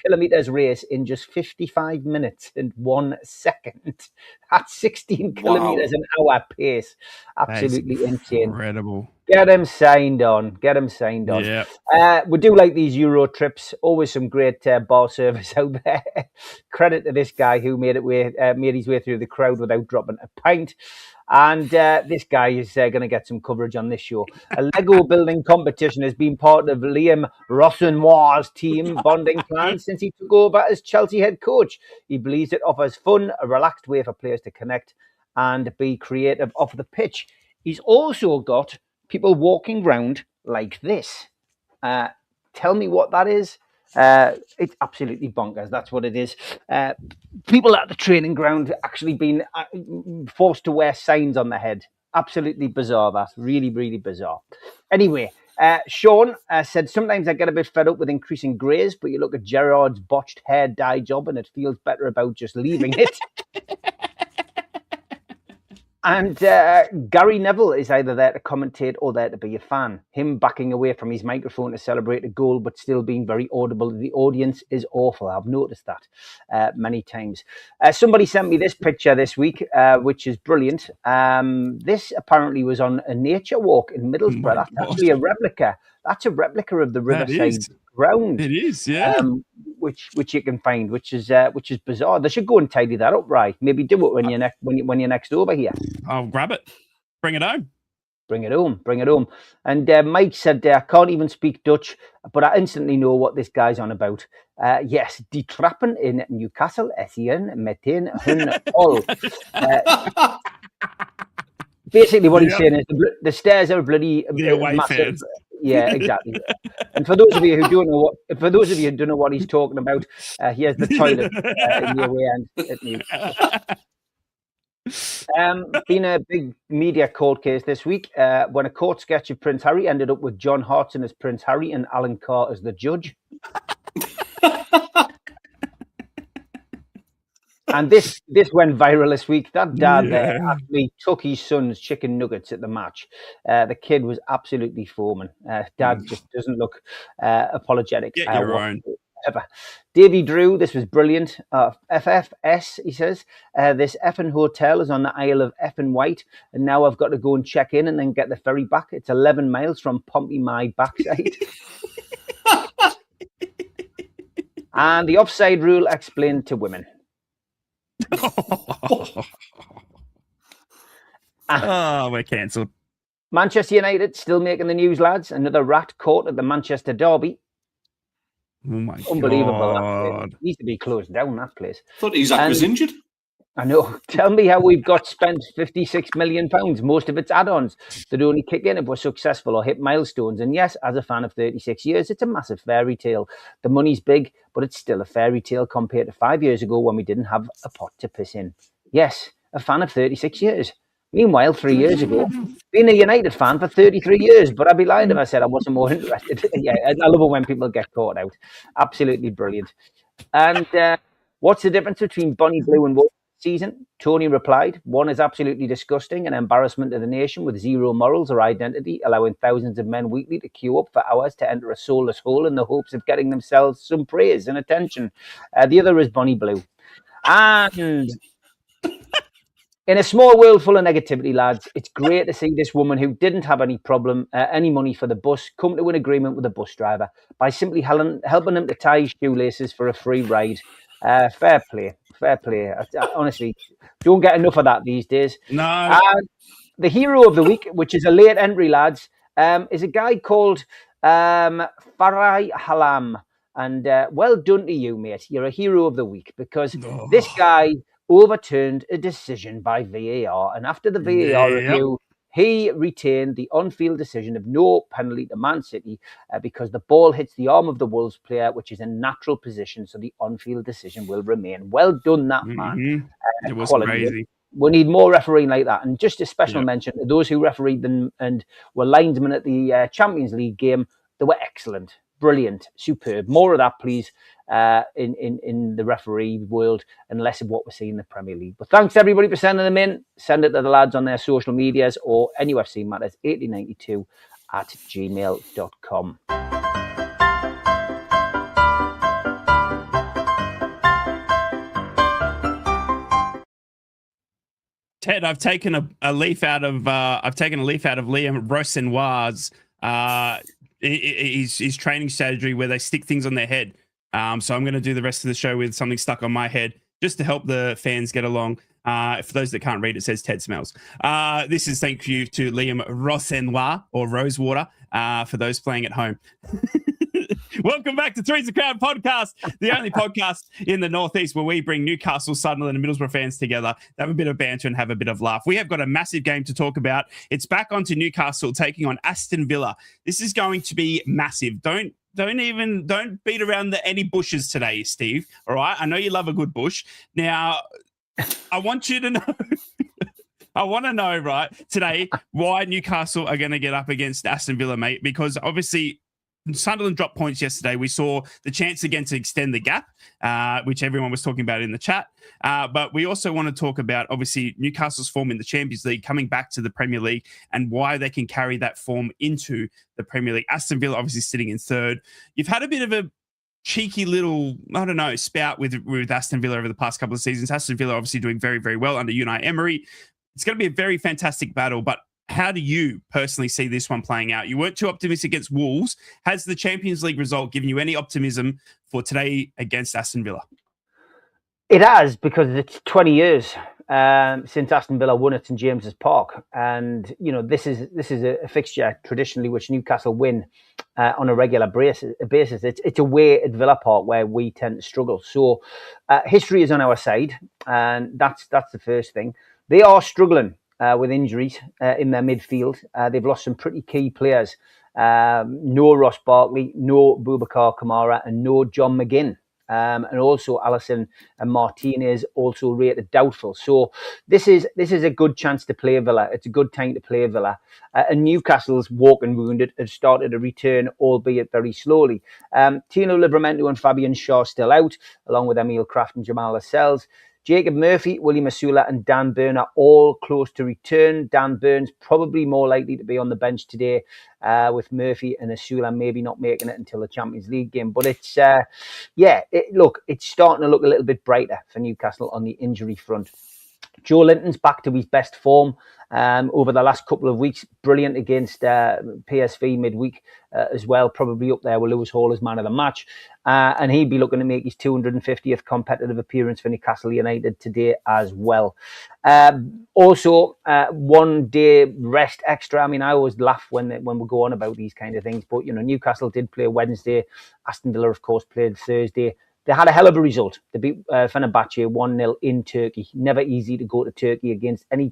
kilometres race in just 55 minutes and 1 second. At 16 kilometres an hour pace. Absolutely insane. Incredible. Get him signed on. Yeah. We do like these Euro trips. Always some great bar service out there. Credit to this guy who made his way through the crowd without dropping a pint. And this guy is going to get some coverage on this show. A Lego building competition has been part of Liam Rossenoir's team bonding plan since he took over as Chelsea head coach. He believes it offers fun, a relaxed way for players to connect and be creative off the pitch. He's also got people walking around like this. Tell me what that is. It's absolutely bonkers. That's what it is. People at the training ground actually been forced to wear signs on their head. Absolutely bizarre. That's really, really bizarre. Anyway, Sean said, sometimes I get a bit fed up with increasing greys, but you look at Gerard's botched hair dye job and it feels better about just leaving it. And Gary Neville is either there to commentate or there to be a fan. Him backing away from his microphone to celebrate a goal, but still being very audible to the audience is awful. I've noticed that many times. Somebody sent me this picture this week, which is brilliant. This apparently was on a nature walk in Middlesbrough. That's actually a replica. That's a replica of the Riverside ground. It is, yeah. Which you can find, which is bizarre. They should go and tidy that up, right? Maybe do it when you're next over here. I'll grab it. Bring it home. Bring it home. And Mike said, I can't even speak Dutch, but I instantly know what this guy's on about. Yes, die trappen in Newcastle, SEN, meteen hun al. Basically, what he's saying is the stairs are bloody massive. Fans. Yeah, exactly. And for those of you who don't know what he's talking about, here's the toilet in the away end at Newcastle. Been a big media court case this week when a court sketch of Prince Harry ended up with John Hartson as Prince Harry and Alan Carr as the judge. And this went viral this week. That dad there actually took his son's chicken nuggets at the match. The kid was absolutely foaming. Dad just doesn't look apologetic. Get your own. Ever. Davy Drew, this was brilliant. FFS, he says, this effing hotel is on the Isle of effing Wight, and now I've got to go and check in and then get the ferry back. It's 11 miles from Pompey, my backside. And the offside rule explained to women. We're cancelled. Manchester United still making the news, lads. Another rat caught at the Manchester derby. Oh my Unbelievable. God. It needs to be closed down, that place. Thought Isaac was injured. I know. Tell me how we've got spent £56 million. Most of it's add-ons that only kick in if we're successful or hit milestones. And yes, as a fan of 36 years, it's a massive fairy tale. The money's big, but it's still a fairy tale compared to 5 years ago when we didn't have a pot to piss in. Yes, a fan of 36 years. Meanwhile, 3 years ago, been a United fan for 33 years, but I'd be lying if I said I wasn't more interested. Yeah, I love it when people get caught out. Absolutely brilliant. And what's the difference between Bonnie Blue and Wolf season? Tony replied, one is absolutely disgusting, an embarrassment to the nation with zero morals or identity, allowing thousands of men weekly to queue up for hours to enter a soulless hole in the hopes of getting themselves some praise and attention. The other is Bonnie Blue. And in a small world full of negativity, lads, it's great to see this woman who didn't have any money for the bus come to an agreement with the bus driver by simply helping him to tie his shoelaces for a free ride. Fair play. I honestly don't get enough of that these days. No. The hero of the week, which is a late entry, lads, is a guy called Farai Halam. And well done to you, mate. You're a hero of the week because this guy overturned a decision by VAR. And after the VAR review, he retained the on-field decision of no penalty to Man City because the ball hits the arm of the Wolves player, which is a natural position. So the on-field decision will remain. Well done, that man. It was quality. crazy. We need more refereeing like that. And just a special mention to those who refereed them and were linesmen at the Champions League game. They were excellent. Brilliant, superb. More of that, please, in the referee world, and less of what we're seeing in the Premier League. But thanks everybody for sending them in. Send it to the lads on their social medias or NUFC Matters 8092 at gmail.com. Ted, I've taken a leaf out of Liam Rosenoir's his training strategy where they stick things on their head. So I'm going to do the rest of the show with something stuck on my head just to help the fans get along. For those that can't read, it says Ted Smells. This is thank you to Liam Rosenoir or Rosewater for those playing at home. Welcome back to Three's a Crowd podcast, the only podcast in the Northeast where we bring Newcastle, Sunderland and Middlesbrough fans together, have a bit of banter and have a bit of laugh. We have got a massive game to talk about. It's back onto Newcastle taking on Aston Villa. This is going to be massive. Don't beat around any bushes today, Steve. All right. I know you love a good bush. Now, I want you to know I want to know, right, today, why Newcastle are going to get up against Aston Villa, mate, because obviously Sunderland dropped points yesterday. We saw the chance again to extend the gap, which everyone was talking about in the chat. But we also want to talk about, obviously, Newcastle's form in the Champions League, coming back to the Premier League, and why they can carry that form into the Premier League. Aston Villa obviously sitting in third. You've had a bit of a cheeky little, I don't know, spout with Aston Villa over the past couple of seasons. Aston Villa obviously doing very, very well under Unai Emery. It's going to be a very fantastic battle, but how do you personally see this one playing out? You weren't too optimistic against Wolves. Has the Champions League result given you any optimism for today against Aston Villa? It has, because it's 20 years since Aston Villa won at St James's Park, and this is a fixture traditionally which Newcastle win on a regular basis. It's away at Villa Park where we tend to struggle. So history is on our side, and that's the first thing. They are struggling with injuries in their midfield. They've lost some pretty key players. No Ross Barkley, no Boubacar Kamara, and no John McGinn. And also Alisson and Martinez also rated doubtful. So this is a good chance to play Villa. It's a good time to play Villa. And Newcastle's walking wounded have started to return, albeit very slowly. Tino Livramento and Fabian Schär still out, along with Emil Kraft and Jamal Lascelles. Jacob Murphy, William Asula and Dan Burn are all close to return. Dan Burn's probably more likely to be on the bench today, with Murphy and Asula maybe not making it until the Champions League game. But it's, it's starting to look a little bit brighter for Newcastle on the injury front. Joe Linton's back to his best form over the last couple of weeks. Brilliant against PSV midweek as well. Probably up there with Lewis Hall as man of the match. And he'd be looking to make his 250th competitive appearance for Newcastle United today as well. Also, 1 day rest extra. I mean, I always laugh when we go on about these kind of things. But, Newcastle did play Wednesday. Aston Villa, of course, played Thursday. They had a hell of a result. They beat Fenerbahce 1-0 in Turkey. Never easy to go to Turkey against any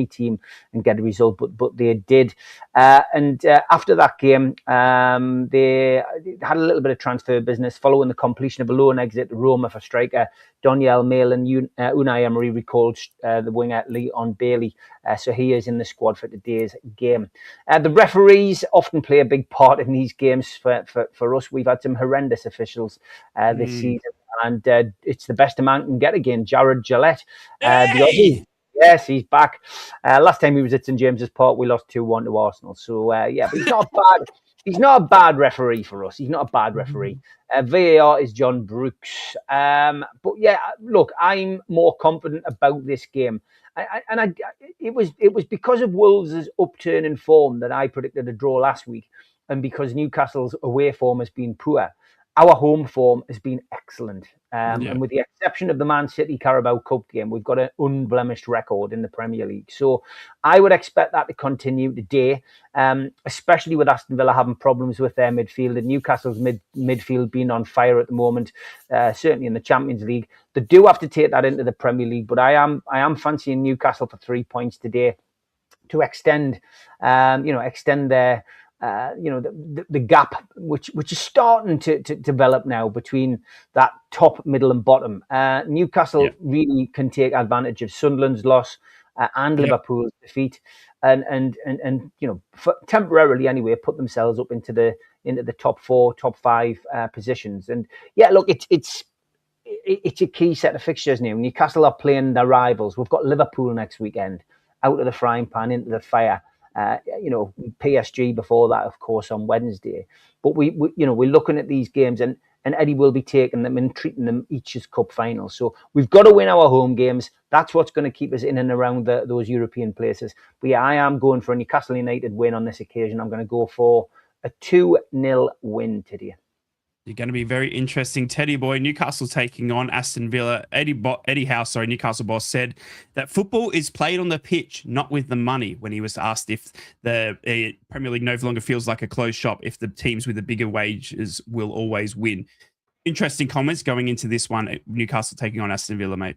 team and get a result, but they did. And after that game, they had a little bit of transfer business following the completion of a loan exit to Roma for striker Daniel Malin. Unai Emery recalled the winger Leon Bailey, so he is in the squad for today's game. The referees often play a big part in these games for us. We've had some horrendous officials this season, and it's the best a man can get again. Jared Gillette, the Aussie. Yes, he's back. Last time he was at St James's Park, we lost 2-1 to Arsenal. So but he's not bad. He's not a bad referee for us. He's not a bad referee. VAR is John Brooks. But yeah, look, I'm more confident about this game. It was because of Wolves' upturn in form that I predicted a draw last week, and because Newcastle's away form has been poor. Our home form has been excellent. And with the exception of the Man City Carabao Cup game, we've got an unblemished record in the Premier League. So I would expect that to continue today, especially with Aston Villa having problems with their midfield and Newcastle's midfield being on fire at the moment, certainly in the Champions League. They do have to take that into the Premier League, but I am fancying Newcastle for 3 points today to extend their the gap which is starting to develop now between that top, middle, and bottom. Newcastle really can take advantage of Sunderland's loss and Liverpool's defeat, and temporarily anyway put themselves up into the top 4, top 5 positions. And look, it's a key set of fixtures now. Newcastle are playing their rivals. We've got Liverpool next weekend, out of the frying pan into the fire. PSG before that, of course, on Wednesday. But we're looking at these games, and Eddie will be taking them and treating them each as cup finals. So we've got to win our home games. That's what's going to keep us in and around those European places. But I am going for a Newcastle United win on this occasion. I'm going to go for a 2-0 win today. You're going to be very interesting. Teddy boy, Newcastle taking on Aston Villa. Eddie Howe, Newcastle boss, said that football is played on the pitch, not with the money, when he was asked if the Premier League no longer feels like a closed shop, if the teams with the bigger wages will always win. Interesting comments going into this one. Newcastle taking on Aston Villa, mate.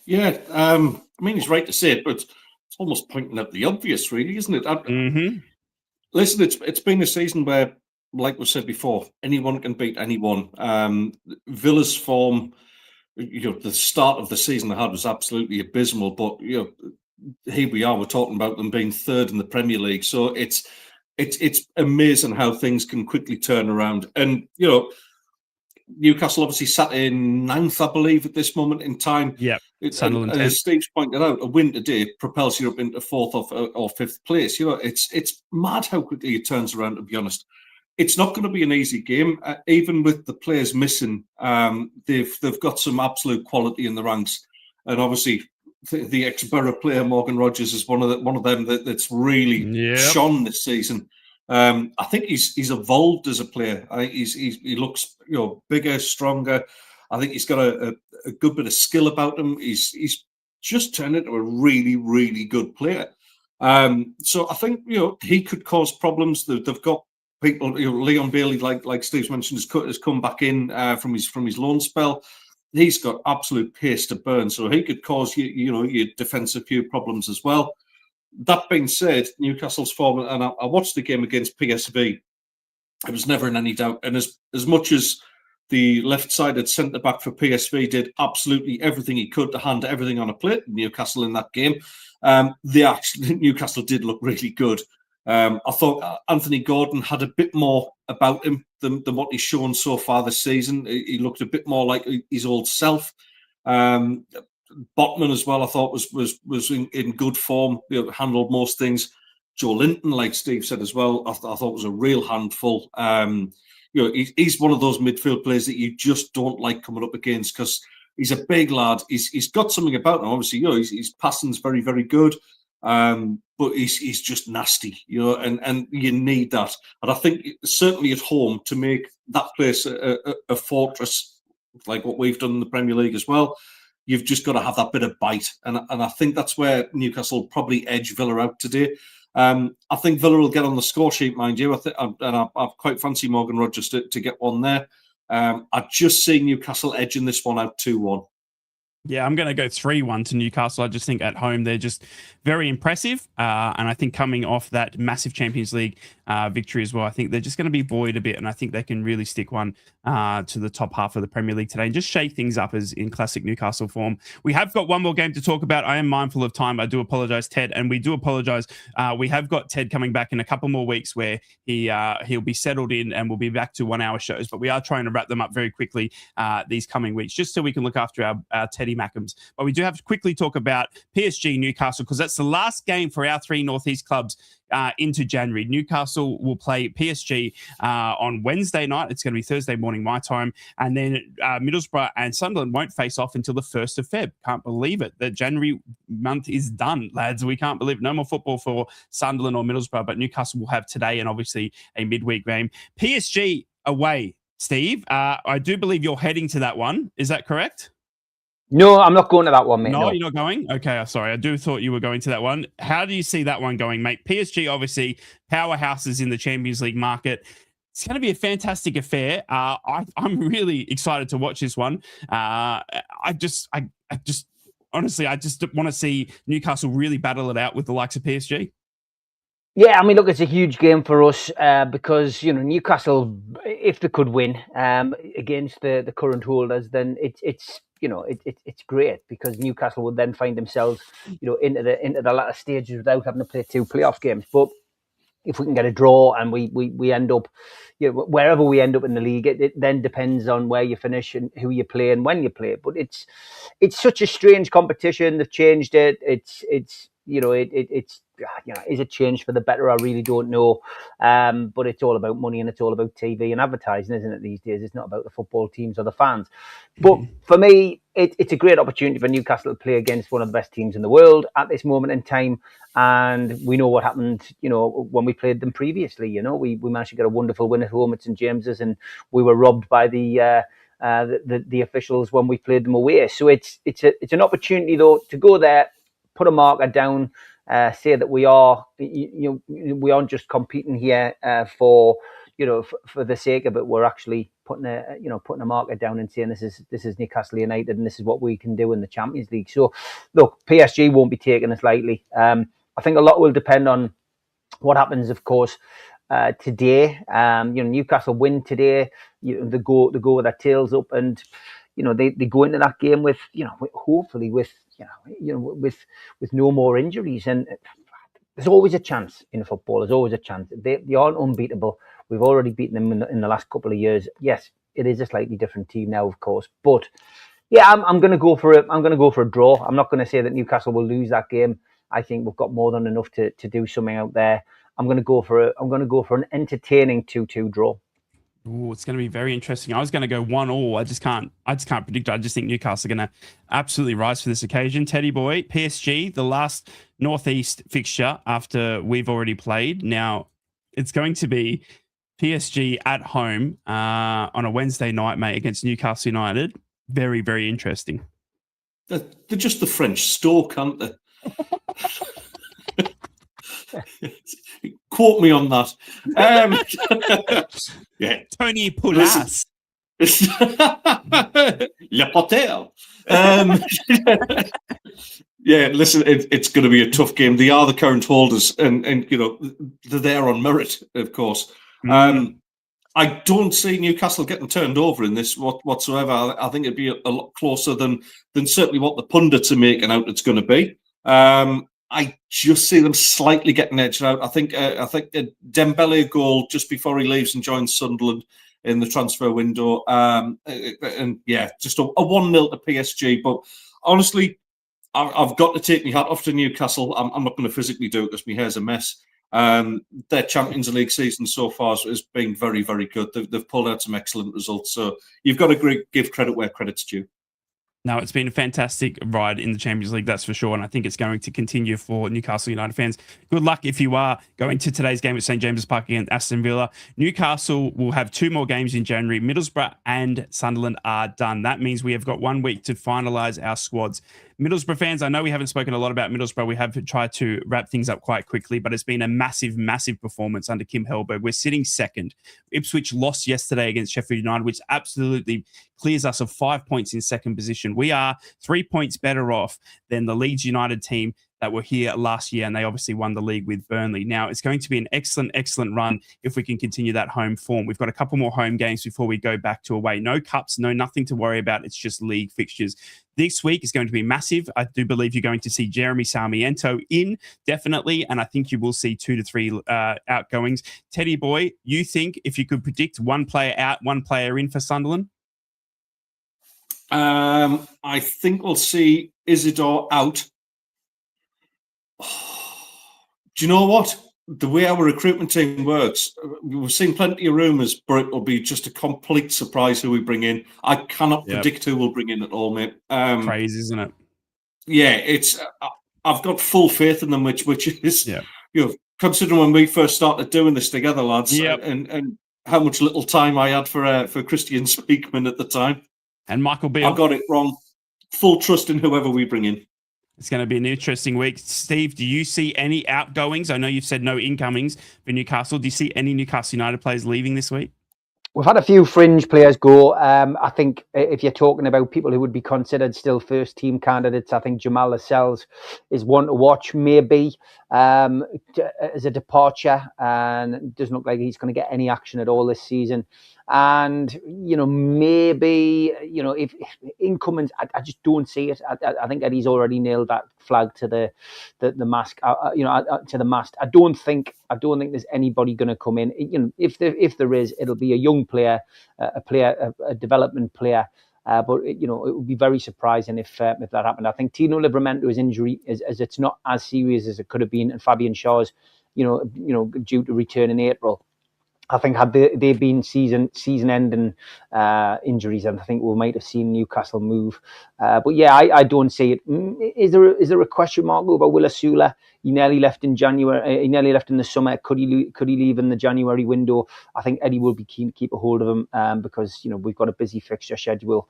Yeah, I mean, he's right to say it, but it's almost pointing at the obvious, really, isn't it? Listen, it's been a season where, like we said before, anyone can beat anyone. Villa's form the start of the season they had was absolutely abysmal. But here we are. We're talking about them being third in the Premier League. So it's amazing how things can quickly turn around. And Newcastle obviously sat in ninth, I believe, at this moment in time. Yeah, and as Steve's pointed out, a win today propels you up into fourth or fifth place. It's mad how quickly it turns around. To be honest, it's not going to be an easy game, even with the players missing. They've got some absolute quality in the ranks, and obviously the ex-Borough player Morgan Rogers is one of them that's really shone this season. I think he's evolved as a player. I think he looks bigger, stronger. I think he's got a good bit of skill about him. He's just turned into a really, really good player. So I think he could cause problems. They've got people. Leon Bailey, like Steve's mentioned, has come back in from his loan spell. He's got absolute pace to burn, so he could cause your defence a few problems as well. That being said, Newcastle's form, and I watched the game against PSV. I was never in any doubt. And as much as the left-sided centre-back for PSV did absolutely everything he could to hand everything on a plate, Newcastle in that game, Newcastle did look really good. I thought Anthony Gordon had a bit more about him than what he's shown so far this season. He looked a bit more like his old self. Botman as well, I thought was in good form. Handled most things. Joe Linton, like Steve said as well, I thought was a real handful. He's one of those midfield players that you just don't like coming up against because he's a big lad. He's got something about him. Obviously, his passing's very, very good. But he's just nasty, and you need that. And I think certainly at home to make that place a fortress, like what we've done in the Premier League as well, you've just got to have that bit of bite. And I think that's where Newcastle probably edge Villa out today. I think Villa will get on the score sheet, mind you. I quite fancy Morgan Rogers to get one there. I just see Newcastle edging this one out 2-1. Yeah, I'm going to go 3-1 to Newcastle. I just think at home they're just very impressive. And I think coming off that massive Champions League victory as well, I think they're just going to be buoyed a bit. And I think they can really stick one to the top half of the Premier League today and just shake things up as in classic Newcastle form. We have got one more game to talk about. I am mindful of time. I do apologise, Ted. And we do apologise. We have got Ted coming back in a couple more weeks where he'll be settled in and we'll be back to 1 hour shows. But we are trying to wrap them up very quickly these coming weeks, just so we can look after our Teddy Mackems. But we do have to quickly talk about PSG Newcastle because that's the last game for our three Northeast clubs into January. Newcastle will play PSG on Wednesday night. It's going to be Thursday morning my time. And then Middlesbrough and Sunderland won't face off until the 1st of Feb. Can't believe it. The January month is done, lads. We can't believe it. No more football for Sunderland or Middlesbrough, but Newcastle will have today and obviously a midweek game. PSG away, Steve. I do believe you're heading to that one. Is that correct? No, I'm not going to that one, mate. No, you're not going? Okay, sorry. I do thought you were going to that one. How do you see that one going, mate? PSG, obviously, powerhouses in the Champions League market. It's going to be a fantastic affair. I'm really excited to watch this one. I just honestly want to see Newcastle really battle it out with the likes of PSG. Yeah, I mean, look, it's a huge game for us because Newcastle, if they could win against the current holders, then it's great because Newcastle would then find themselves into the latter stages without having to play 2 playoff games. But if we can get a draw and we end up, wherever we end up in the league, it then depends on where you finish and who you play and when you play. But it's such a strange competition. They've changed it. It's is it changed for the better? I really don't know. But it's all about money and it's all about TV and advertising, isn't it, these days? It's not about the football teams or the fans. But for me, it's a great opportunity for Newcastle to play against one of the best teams in the world at this moment in time. And we know what happened, when we played them previously. We managed to get a wonderful win at home at St James's, and we were robbed by the officials when we played them away. So it's an opportunity though to go there, put a marker down. Say that we aren't just competing here for the sake of it. We're actually putting a marker down and saying this is Newcastle United and this is what we can do in the Champions League. So look, PSG won't be taking us lightly. I think a lot will depend on what happens, of course, today. Newcastle win today. They go with their tails up, and they go into that game with, hopefully with, with no more injuries. And there's always a chance in football. There's always a chance. They aren't unbeatable. We've already beaten them in the last couple of years. Yes, it is a slightly different team now, of course, but yeah, I'm going to go for it. I'm going to go for a draw. I'm not going to say that Newcastle will lose that game. I think we've got more than enough to do something out there. I'm going to go for an entertaining 2-2 draw. Ooh, it's going to be very interesting. I was going to go 1-1. I just can't predict it. I just think Newcastle are going to absolutely rise for this occasion. Teddy boy, PSG, the last Northeast fixture after we've already played. Now it's going to be PSG at home on a Wednesday night, mate, against Newcastle United. Very, very interesting. They're just the French Stoke, aren't they? Quote me on that. Yeah, Tony Poulas. Le Potter. Yeah, listen, it's going to be a tough game. They are the current holders, and they're there on merit, of course. I don't see Newcastle getting turned over in this whatsoever. I think it'd be a lot closer than certainly what the pundits are making out it's going to be. I just see them slightly getting edged out. I think a Dembele goal just before he leaves and joins Sunderland in the transfer window. And yeah, just a 1-0 to PSG. But honestly, I've got to take my hat off to Newcastle. I'm not going to physically do it because my hair's a mess. Their Champions League season so far has been very, very good. They've pulled out some excellent results. So you've got to give credit where credit's due. No, it's been a fantastic ride in the Champions League, that's for sure. And I think it's going to continue for Newcastle United fans. Good luck if you are going to today's game at St. James's Park against Aston Villa. Newcastle will have 2 more games in January. Middlesbrough and Sunderland are done. That means we have got 1 week to finalise our squads. Middlesbrough fans, I know we haven't spoken a lot about Middlesbrough. We have tried to wrap things up quite quickly, but it's been a massive, massive performance under Kim Hellberg. We're sitting second. Ipswich lost yesterday against Sheffield United, which absolutely clears us of 5 points in second position. We are 3 points better off than the Leeds United team that were here last year, and they obviously won the league with Burnley. Now, it's going to be an excellent, excellent run if we can continue that home form. We've got a couple more home games before we go back to away. No cups, no nothing to worry about. It's just league fixtures. This week is going to be massive. I do believe you're going to see Jeremy Sarmiento in, definitely, and I think you will see 2 to 3 outgoings. Teddy boy, you think if you could predict 1 player out, 1 player in for Sunderland? I think we'll see Isidore out. Do you know what? The way our recruitment team works, we've seen plenty of rumours, but it will be just a complete surprise who we bring in. I cannot predict who we'll bring in at all, mate. Crazy, isn't it? Yeah, it's. I've got full faith in them, which is, considering when we first started doing this together, lads, and how much little time I had for Christian Speakman at the time, and Michael Beale. I got it wrong. Full trust in whoever we bring in. It's going to be an interesting week. Steve, do you see any outgoings? I know you've said no incomings for Newcastle. Do you see any Newcastle United players leaving this week? We've had a few fringe players go. I think if you're talking about people who would be considered still first team candidates, I think Jamal Lascelles is one to watch, maybe as a departure, and it doesn't look like he's going to get any action at all this season. And, maybe, if incomings, I just don't see it. I think Eddie's already nailed that flag to the mast. To the mast. I don't think there's anybody going to come in. If there is, it'll be a young player, a development player. But it would be very surprising if that happened. I think Tino Livramento's injury is it's not as serious as it could have been, and Fabian Shaw's, due to return in April. I think had they been season-ending injuries, and I think we might have seen Newcastle move. But yeah, I don't see it. Is there a question mark over Will Asula? He nearly left in January. He nearly left in the summer. Could he leave in the January window? I think Eddie will be keen to keep a hold of him because we've got a busy fixture schedule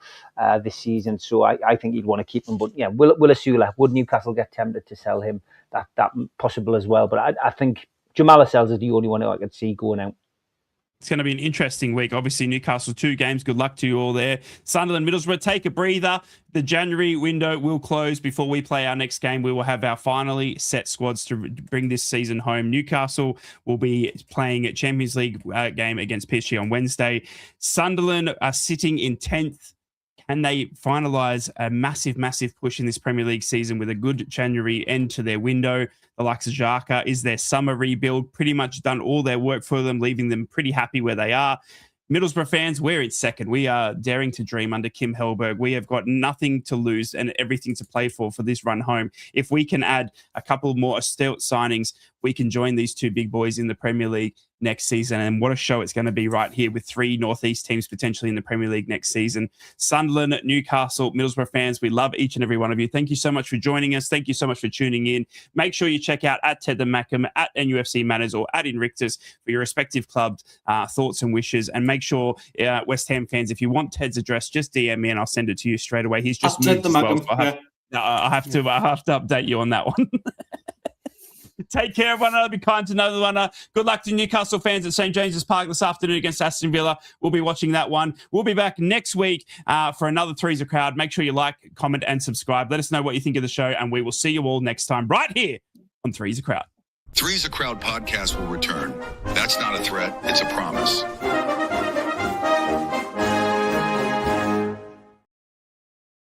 this season. So I think he'd want to keep him. But yeah, Will Asula, would Newcastle get tempted to sell him? That possible as well. But I think Jamal Lascelles is the only one who I could see going out. It's going to be an interesting week. Obviously, Newcastle 2 games. Good luck to you all there. Sunderland, Middlesbrough, take a breather. The January window will close before we play our next game. We will have our finally set squads to bring this season home. Newcastle will be playing a Champions League game against PSG on Wednesday. Sunderland are sitting in 10th. Can they finalise a massive, massive push in this Premier League season with a good January end to their window? The likes of Xhaka, is their summer rebuild pretty much done all their work for them, leaving them pretty happy where they are? Middlesbrough fans, we're in second. We are daring to dream under Kim Hellberg. We have got nothing to lose and everything to play for this run home. If we can add a couple more astute signings, we can join these two big boys in the Premier League next season. And what a show it's going to be right here with 3 Northeast teams potentially in the Premier League next season. Sunderland, Newcastle, Middlesbrough fans, we love each and every one of you. Thank you so much for joining us. Thank you so much for tuning in. Make sure you check out at Ted the Mackham, at NUFC Matters, or at Invictus for your respective clubs' thoughts and wishes. And make sure, West Ham fans, if you want Ted's address, just DM me and I'll send it to you straight away. He's just moved as well. So I have to update you on that one. Take care, everyone. Be kind to another one. Good luck to Newcastle fans at St. James's Park this afternoon against Aston Villa. We'll be watching that one. We'll be back next week for another Three's a Crowd. Make sure you like, comment, and subscribe. Let us know what you think of the show, and we will see you all next time right here on Three's a Crowd. Three's a Crowd podcast will return. That's not a threat. It's a promise.